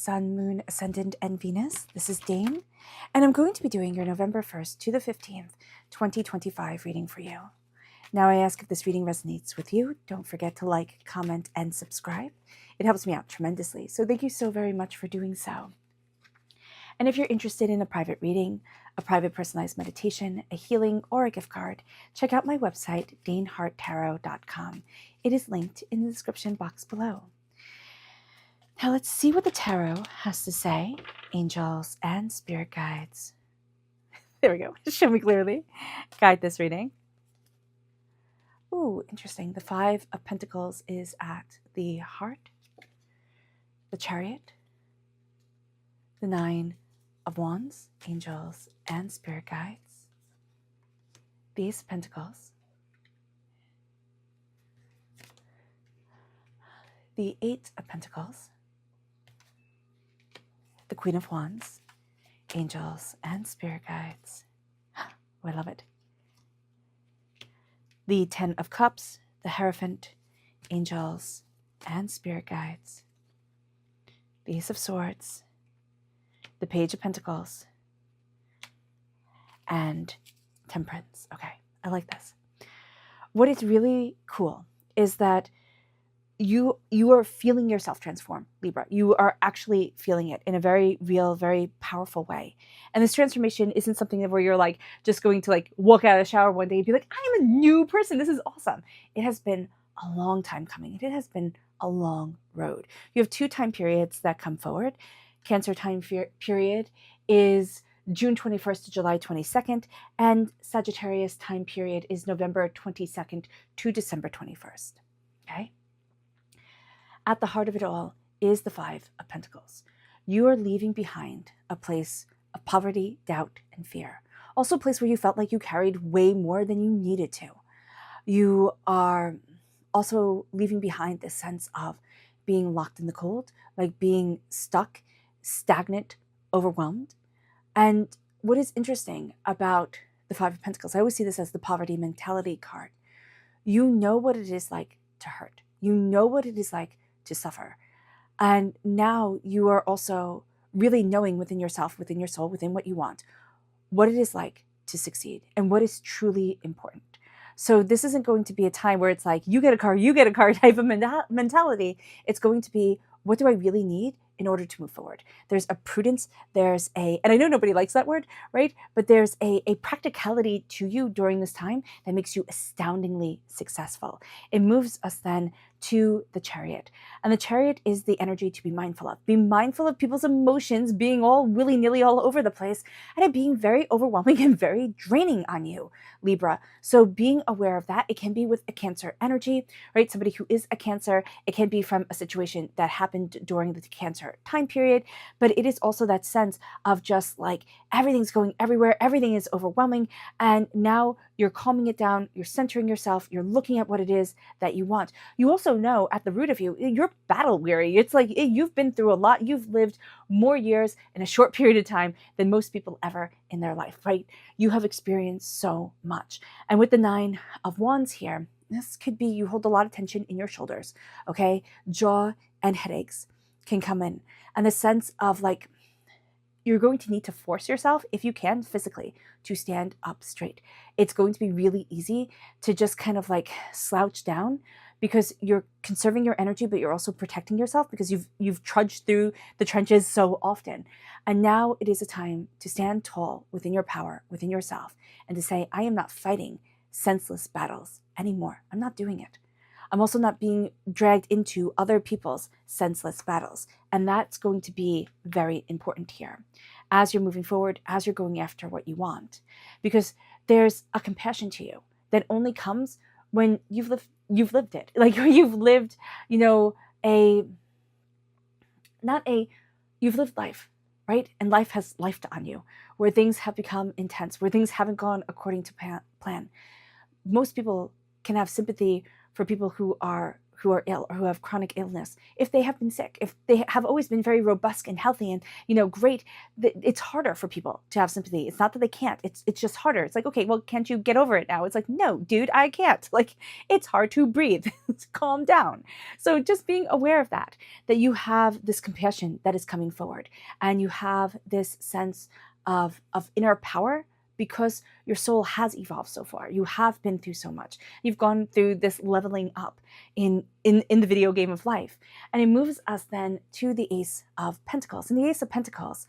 Sun, Moon, Ascendant, and Venus. This is Dane, and I'm going to be doing your November 1st to the 15th, 2025 reading for you. Now I ask if this reading resonates with you, don't forget to like, comment, and subscribe. It helps me out tremendously, so thank you so very much for doing so. And if you're interested in a private reading, a private personalized meditation, a healing, or a gift card, check out my website, daneharttarot.com. It is linked in the description box below. Now let's see what the tarot has to say, angels and spirit guides. There we go. Show me clearly. Guide this reading. Ooh, interesting. The 5 of Pentacles is at the heart, the Chariot, the 9 of Wands, angels and spirit guides, the Ace of Pentacles, the 8 of Pentacles, the Queen of Wands, angels and spirit guides. Oh, I love it. The 10 of Cups, the Hierophant, angels and spirit guides. The Ace of Swords, the Page of Pentacles, and Temperance. Okay, I like this. What is really cool is that you are feeling yourself transform, Libra. You are actually feeling it in a very real, very powerful way. And this transformation isn't something where you're like just going to like walk out of the shower one day and be like, I am a new person. This is awesome. It has been a long time coming. It has been a long road. You have 2 time periods that come forward. Cancer time period is June 21st to July 22nd, and Sagittarius time period is November 22nd to December 21st. Okay? At the heart of it all is the 5 of Pentacles. You are leaving behind a place of poverty, doubt, and fear. Also a place where you felt like you carried way more than you needed to. You are also leaving behind this sense of being locked in the cold, like being stuck, stagnant, overwhelmed. And what is interesting about the 5 of Pentacles, I always see this as the poverty mentality card. You know what it is like to hurt. You know what it is like to suffer. And now you are also really knowing within yourself, within your soul, within what you want, what it is like to succeed and what is truly important. So this isn't going to be a time where it's like, you get a car type of mentality. It's going to be, what do I really need in order to move forward? There's a prudence, and I know nobody likes that word, right? But there's a practicality to you during this time that makes you astoundingly successful. It moves us then to the Chariot. And the Chariot is the energy to be mindful of. Be mindful of people's emotions being all willy-nilly all over the place and it being very overwhelming and very draining on you, Libra. So being aware of that, it can be with a Cancer energy, right? Somebody who is a Cancer, it can be from a situation that happened during the Cancer time period, but it is also that sense of just like everything's going everywhere, everything is overwhelming, and now you're calming it down, you're centering yourself, you're looking at what it is that you want. You also know at the root of you, you're battle weary. It's like you've been through a lot. You've lived more years in a short period of time than most people ever in their life, right? You have experienced so much. And with the 9 of Wands here, this could be you hold a lot of tension in your shoulders, okay? Jaw and headaches can come in. And the sense of like, you're going to need to force yourself, if you can, physically, to stand up straight. It's going to be really easy to just kind of like slouch down because you're conserving your energy, but you're also protecting yourself because you've trudged through the trenches so often. And now it is a time to stand tall within your power, within yourself, and to say, I am not fighting senseless battles anymore. I'm not doing it. I'm also not being dragged into other people's senseless battles. And that's going to be very important here as you're moving forward, as you're going after what you want. Because there's a compassion to you that only comes when you've lived it. Like you've lived, you've lived life, right? And life has lifed on you, where things have become intense, where things haven't gone according to plan. Most people can have sympathy for people who who are ill or who have chronic illness, if they have been sick, if they have always been very robust and healthy and, great, it's harder for people to have sympathy. It's not that they can't, it's just harder. It's like, okay, well, can't you get over it now? It's like, no, dude, I can't. Like, it's hard to breathe. Calm down. So just being aware of that you have this compassion that is coming forward, and you have this sense of inner power, because your soul has evolved so far. You have been through so much. You've gone through this leveling up in the video game of life. And it moves us then to the Ace of Pentacles. And the Ace of Pentacles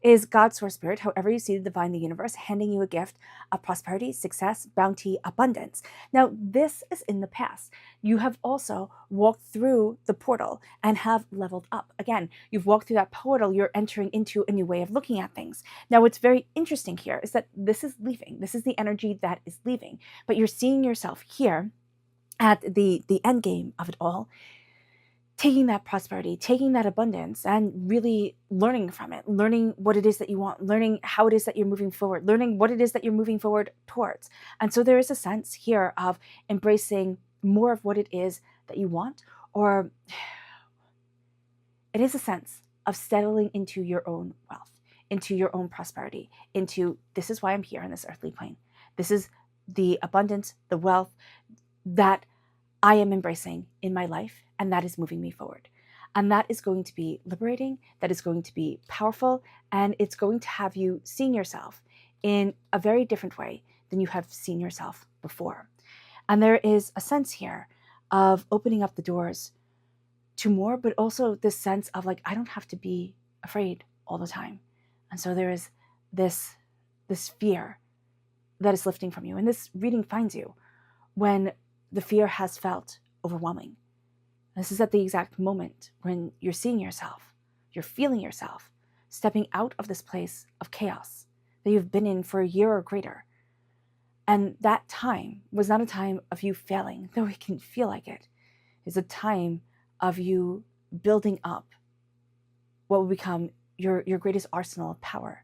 is God's source spirit, however you see the divine in the universe, handing you a gift of prosperity, success, bounty, abundance. Now, this is in the past. You have also walked through the portal and have leveled up. Again, you've walked through that portal, you're entering into a new way of looking at things. Now, what's very interesting here is that this is leaving. This is the energy that is leaving. But you're seeing yourself here at the end game of it all, taking that prosperity, taking that abundance, and really learning from it, learning what it is that you want, learning how it is that you're moving forward, learning what it is that you're moving forward towards. And so there is a sense here of embracing more of what it is that you want, or it is a sense of settling into your own wealth, into your own prosperity, into this is why I'm here on this earthly plane. This is the abundance, the wealth that I am embracing in my life, and that is moving me forward. And that is going to be liberating, that is going to be powerful, and it's going to have you seeing yourself in a very different way than you have seen yourself before. And there is a sense here of opening up the doors to more, but also this sense of like, I don't have to be afraid all the time. And so there is this fear that is lifting from you. And this reading finds you when the fear has felt overwhelming. This is at the exact moment when you're seeing yourself, you're feeling yourself, stepping out of this place of chaos that you've been in for a year or greater. And that time was not a time of you failing, though it can feel like it. It's a time of you building up what will become your greatest arsenal of power.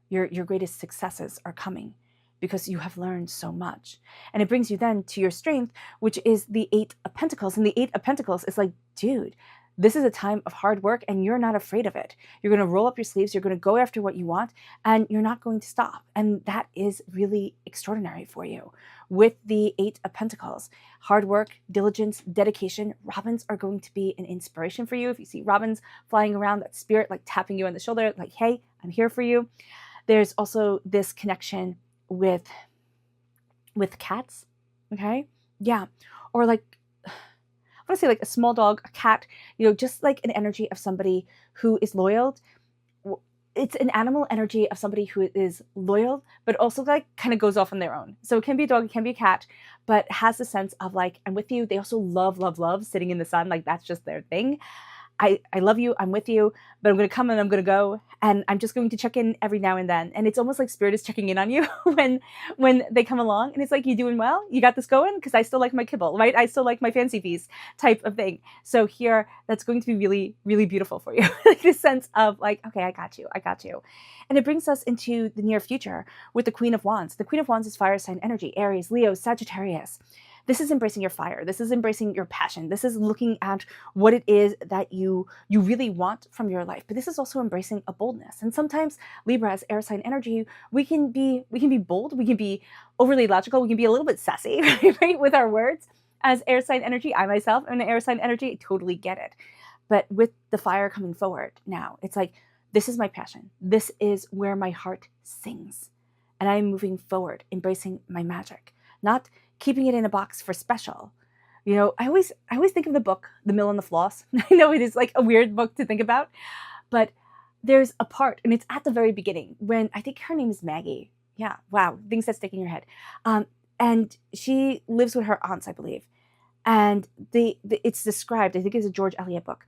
Your greatest successes are coming, because you have learned so much. And it brings you then to your strength, which is the Eight of Pentacles. And the Eight of Pentacles is like, dude, this is a time of hard work and you're not afraid of it. You're going to roll up your sleeves, you're going to go after what you want, and you're not going to stop. And that is really extraordinary for you. With the Eight of Pentacles, hard work, diligence, dedication, robins are going to be an inspiration for you. If you see robins flying around, that spirit like tapping you on the shoulder, like, hey, I'm here for you. There's also this connection with cats, okay? Yeah, or like, I want to say like a small dog, a cat, just like an energy of somebody who is loyal. It's an animal energy of somebody who is loyal, but also like kind of goes off on their own. So it can be a dog, it can be a cat, but has the sense of like, I'm with you. They also love sitting in the sun. Like that's just their thing. I love you, I'm with you, but I'm going to come and I'm going to go, and I'm just going to check in every now and then. And it's almost like spirit is checking in on you when they come along, and it's like, you doing well? You got this going? Because I still like my kibble, right? I still like my fancy feast type of thing. So here, that's going to be really, really beautiful for you. Like this sense of like, okay, I got you. And it brings us into the near future with the Queen of Wands. The Queen of Wands is fire sign energy, Aries, Leo, Sagittarius. This is embracing your fire. This is embracing your passion. This is looking at what it is that you really want from your life. But this is also embracing a boldness. And sometimes Libra, as air sign energy, we can be bold. We can be overly logical. We can be a little bit sassy, right, with our words. As air sign energy, I myself am an air sign energy. I totally get it. But with the fire coming forward now, it's like, this is my passion. This is where my heart sings. And I'm moving forward, embracing my magic, not keeping it in a box for special. I always think of the book, The Mill and the Floss. I know it is like a weird book to think about, but there's a part, and it's at the very beginning, when I think her name is Maggie. Yeah, wow, things that stick in your head. And she lives with her aunts, I believe. And it's described, I think it's a George Eliot book,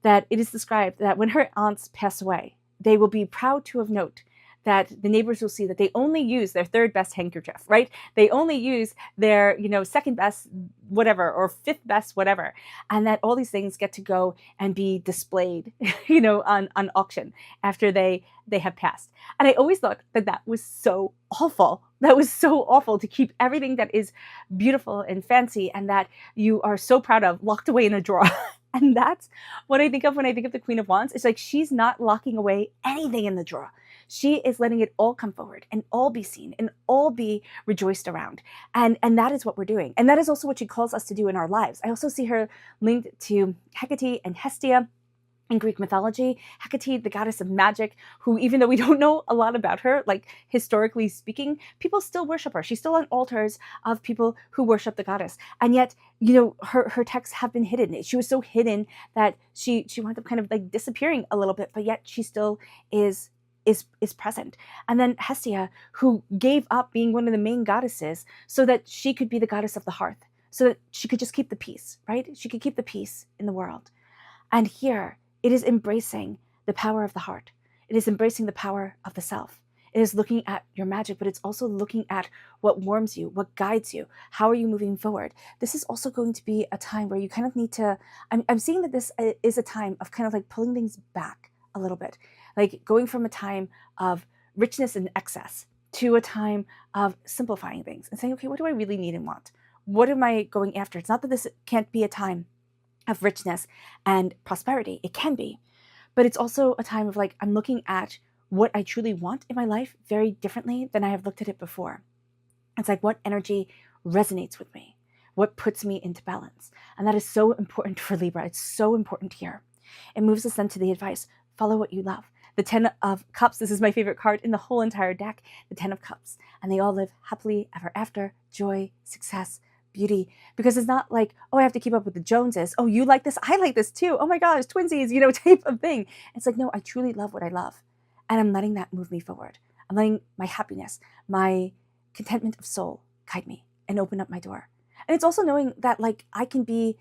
that it is described that when her aunts pass away, they will be proud to have note that the neighbors will see that they only use their third best handkerchief, right? They only use their, second best whatever, or fifth best whatever. And that all these things get to go and be displayed, on auction after they have passed. And I always thought that was so awful. That was so awful, to keep everything that is beautiful and fancy and that you are so proud of locked away in a drawer. And that's what I think of when I think of the Queen of Wands. It's like she's not locking away anything in the drawer. She is letting it all come forward and all be seen and all be rejoiced around. And that is what we're doing. And that is also what she calls us to do in our lives. I also see her linked to Hecate and Hestia in Greek mythology. Hecate, the goddess of magic, who, even though we don't know a lot about her, like historically speaking, people still worship her. She's still on altars of people who worship the goddess. And yet, you know, her texts have been hidden. She was so hidden that she wound up kind of like disappearing a little bit, but yet she still is present. And then Hestia, who gave up being one of the main goddesses so that she could be the goddess of the hearth, so that she could just keep the peace, right? She could keep the peace in the world. And here, it is embracing the power of the heart. It is embracing the power of the self. It is looking at your magic, but it's also looking at what warms you, what guides you. How are you moving forward? This is also going to be a time where you kind of need to, I'm seeing that this is a time of kind of like pulling things back a little bit, like going from a time of richness and excess to a time of simplifying things and saying, okay, what do I really need and want? What am I going after? It's not that this can't be a time of richness and prosperity. It can be, but it's also a time of like, I'm looking at what I truly want in my life very differently than I have looked at it before. It's like, what energy resonates with me? What puts me into balance? And that is so important for Libra. It's so important here. It moves us then to the advice, follow what you love. The 10 of Cups, this is my favorite card in the whole entire deck, the 10 of Cups. And they all live happily ever after, joy, success, beauty, because it's not like, oh, I have to keep up with the Joneses. Oh, you like this? I like this too. Oh my gosh, twinsies, you know, type of thing. It's like, no, I truly love what I love. And I'm letting that move me forward. I'm letting my happiness, my contentment of soul guide me and open up my door. And it's also knowing that like I can be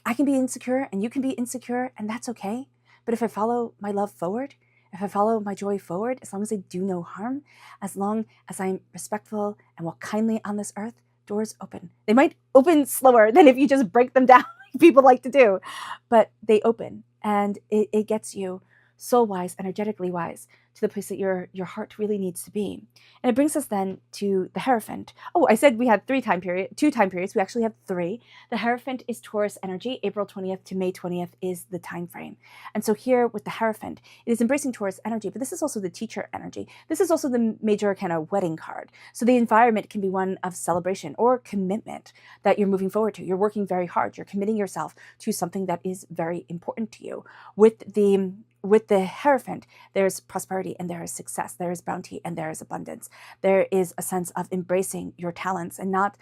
insecure and you can be insecure, and that's okay. But if I follow my love forward, if I follow my joy forward, as long as I do no harm, as long as I'm respectful and walk kindly on this earth, doors open. They might open slower than if you just break them down like people like to do, but they open, and it gets you soul-wise, energetically wise, to the place that your heart really needs to be. And it brings us then to the Hierophant. Oh, I said we had 2 time periods. We actually have 3. The Hierophant is Taurus energy. April 20th to May 20th is the time frame. And so here with the Hierophant, it is embracing Taurus energy, but this is also the teacher energy. This is also the major kind of wedding card. So the environment can be one of celebration or commitment that you're moving forward to. You're working very hard. You're committing yourself to something that is very important to you. With the Hierophant, there's prosperity and there is success, there is bounty and there is abundance. There is a sense of embracing your talents and not,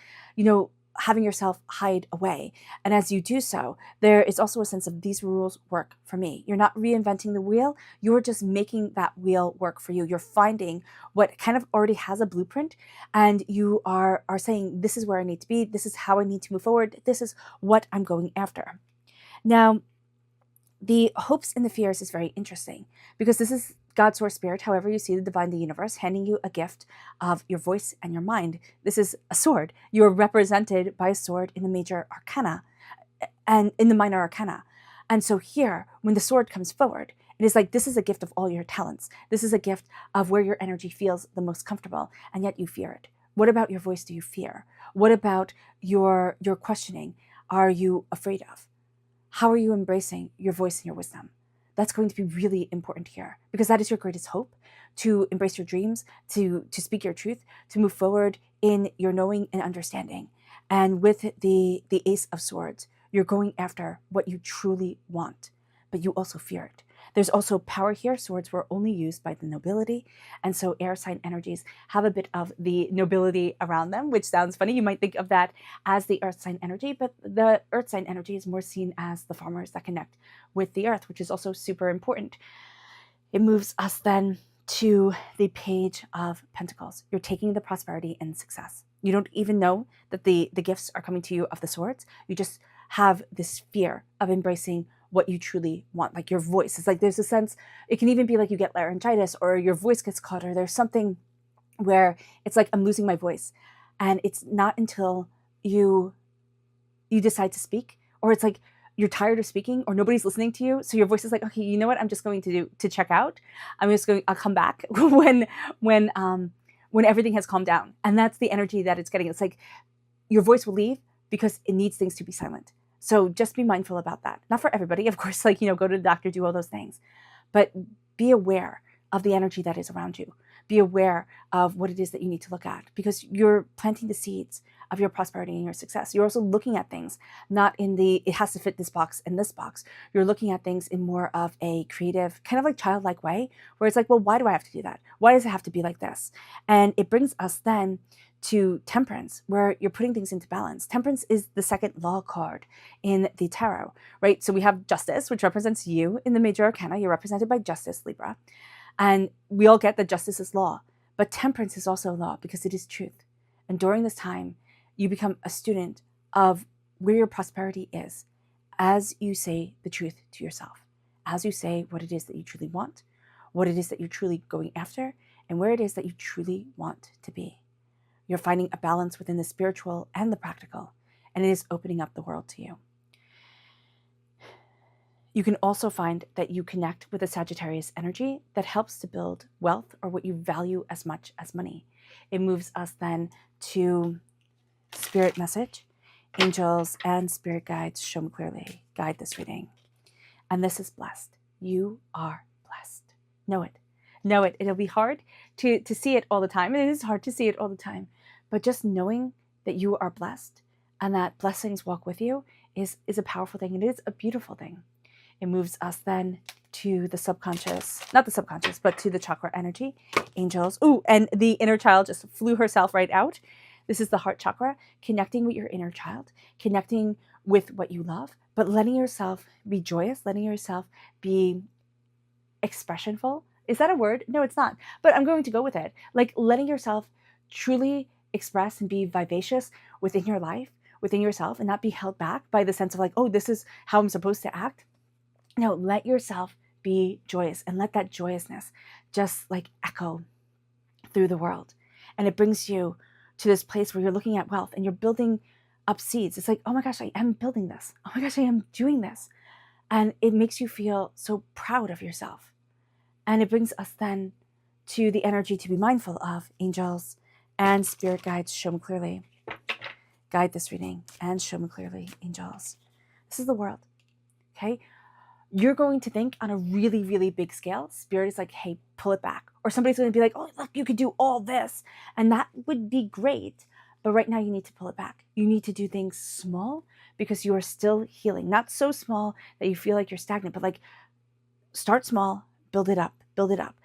having yourself hide away. And as you do so, there is also a sense of these rules work for me. You're not reinventing the wheel, you're just making that wheel work for you. You're finding what kind of already has a blueprint, and you are saying, this is where I need to be, this is how I need to move forward, this is what I'm going after. Now, the hopes and the fears is very interesting because this is God, source, spirit, however you see the divine, the universe, handing you a gift of your voice and your mind. This is a sword. You are represented by a sword in the major arcana and in the minor arcana. And so here, when the sword comes forward, it is like, this is a gift of all your talents. This is a gift of where your energy feels the most comfortable, and yet you fear it. What about your voice do you fear? What about your questioning are you afraid of? How are you embracing your voice and your wisdom? That's going to be really important here, because that is your greatest hope, to embrace your dreams, to speak your truth, to move forward in your knowing and understanding. And with the Ace of Swords, you're going after what you truly want, but you also fear it. There's also power here. Swords were only used by the nobility. And so air sign energies have a bit of the nobility around them, which sounds funny. You might think of that as the earth sign energy, but the earth sign energy is more seen as the farmers that connect with the earth, which is also super important. It moves us then to the Page of Pentacles. You're taking the prosperity and success. You don't even know that the gifts are coming to you of the swords. You just have this fear of embracing what you truly want, like your voice. It's like there's a sense, it can even be like you get laryngitis or your voice gets caught, or there's something where it's like, I'm losing my voice. And it's not until you decide to speak, or it's like you're tired of speaking or nobody's listening to you. So your voice is like, okay, you know what? I'm just going to check out. I'll come back when when everything has calmed down. And that's the energy that it's getting. It's like your voice will leave because it needs things to be silent. So just be mindful about that. Not for everybody, of course, like, go to the doctor, do all those things, but be aware of the energy that is around you. Be aware of what it is that you need to look at, because you're planting the seeds of your prosperity and your success. You're also looking at things not in the, it has to fit this box and this box. You're looking at things in more of a creative, kind of like childlike way, where it's like, well, why do I have to do that? Why does it have to be like this? And it brings us then to temperance, where you're putting things into balance. Temperance is the second law card in the tarot, right? So we have justice, which represents you in the major arcana. You're represented by justice, Libra. And we all get that justice is law, but temperance is also law because it is truth. And during this time, you become a student of where your prosperity is as you say the truth to yourself, as you say what it is that you truly want, what it is that you're truly going after, and where it is that you truly want to be. You're finding a balance within the spiritual and the practical, and it is opening up the world to you. You can also find that you connect with a Sagittarius energy that helps to build wealth, or what you value as much as money. It moves us then to spirit message. Angels and spirit guides, show me clearly, guide this reading. And this is blessed. You are blessed. Know it. Know it. It'll be hard to see it all the time. It is hard to see it all the time. But just knowing that you are blessed and that blessings walk with you is a powerful thing. And it is a beautiful thing. It moves us then to the subconscious, not the subconscious, but to the chakra energy, angels. Ooh, and the inner child just flew herself right out. This is the heart chakra, connecting with your inner child, connecting with what you love, but letting yourself be joyous, letting yourself be expressionful. Is that a word? No, it's not. But I'm going to go with it. Like letting yourself truly express and be vivacious within your life, within yourself, and not be held back by the sense of like, oh, this is how I'm supposed to act. No, let yourself be joyous and let that joyousness just like echo through the world. And it brings you to this place where you're looking at wealth and you're building up seeds. It's like, oh my gosh, I am building this. Oh my gosh, I am doing this. And it makes you feel so proud of yourself. And it brings us then to the energy to be mindful of. Angels and spirit guides, show me clearly. Guide this reading and show me clearly, angels. This is the world, okay? You're going to think on a really, really big scale. Spirit is like, hey, pull it back. Or somebody's going to be like, oh, look, you could do all this. And that would be great. But right now you need to pull it back. You need to do things small because you are still healing. Not so small that you feel like you're stagnant, but like start small, build it up, build it up.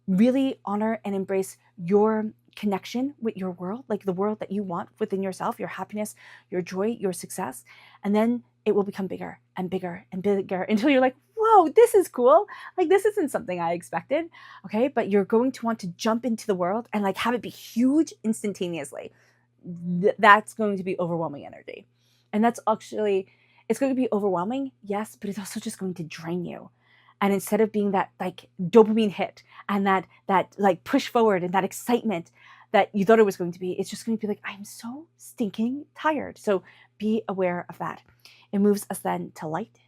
Really honor and embrace your connection with your world, like the world that you want within yourself, your happiness, your joy, your success. And then it will become bigger and bigger and bigger until you're like, whoa, this is cool. Like, this isn't something I expected. Okay. But you're going to want to jump into the world and like have it be huge instantaneously. That's going to be overwhelming energy. And that's actually, it's going to be overwhelming. Yes. But it's also just going to drain you. And instead of being that like dopamine hit and that like push forward and that excitement that you thought it was going to be, it's just going to be like, I'm so stinking tired. So be aware of that. It moves us then to light.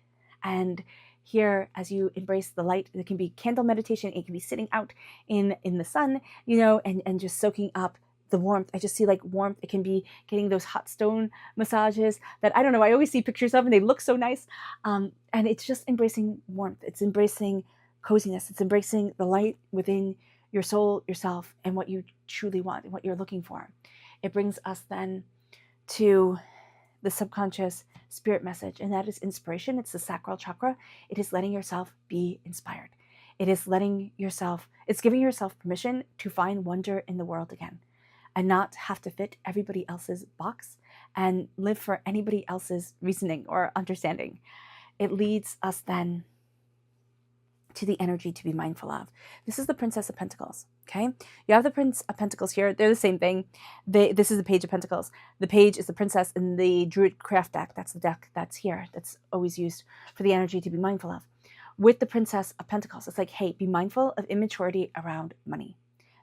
And here, as you embrace the light, it can be candle meditation. It can be sitting out in the sun, and just soaking up the warmth. I just see like warmth. It can be getting those hot stone massages that I don't know, I always see pictures of and they look so nice. And it's just embracing warmth. It's embracing coziness. It's embracing the light within your soul, yourself, and what you truly want and what you're looking for. It brings us then to the subconscious spirit message, and that is inspiration. It's the sacral chakra. It is letting yourself be inspired. It is it's giving yourself permission to find wonder in the world again and not have to fit everybody else's box and live for anybody else's reasoning or understanding. It leads us then to the energy to be mindful of. This is the Princess of Pentacles, okay? You have the Prince of Pentacles here. They're the same thing. This is the Page of Pentacles. The Page is the Princess in the Druid Craft deck. That's the deck that's here. That's always used for the energy to be mindful of. With the Princess of Pentacles, it's like, hey, be mindful of immaturity around money.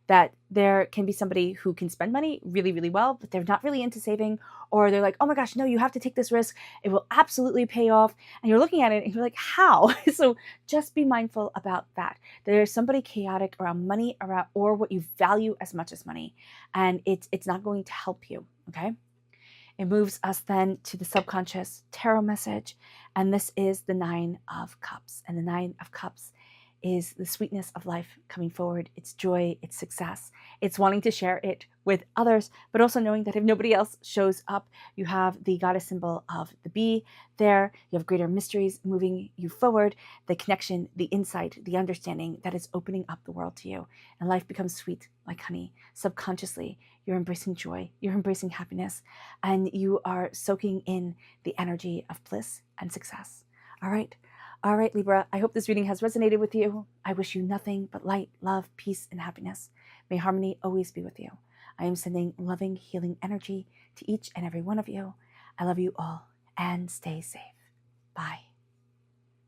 that there can be somebody who can spend money really, really well, but they're not really into saving, or they're like, oh my gosh, no, you have to take this risk. It will absolutely pay off. And you're looking at it and you're like, how? So just be mindful about that. There's somebody chaotic around money, around, or what you value as much as money. And it's not going to help you, okay? It moves us then to the subconscious tarot message. And this is the 9 of Cups. And the 9 of Cups is the sweetness of life coming forward. It's joy, it's success. It's wanting to share it with others, but also knowing that if nobody else shows up, you have the goddess symbol of the bee there. You have greater mysteries moving you forward, the connection, the insight, the understanding that is opening up the world to you. And life becomes sweet like honey. Subconsciously, you're embracing joy, you're embracing happiness, and you are soaking in the energy of bliss and success. All right, Libra, I hope this reading has resonated with you. I wish you nothing but light, love, peace, and happiness. May harmony always be with you. I am sending loving, healing energy to each and every one of you. I love you all, and stay safe. Bye.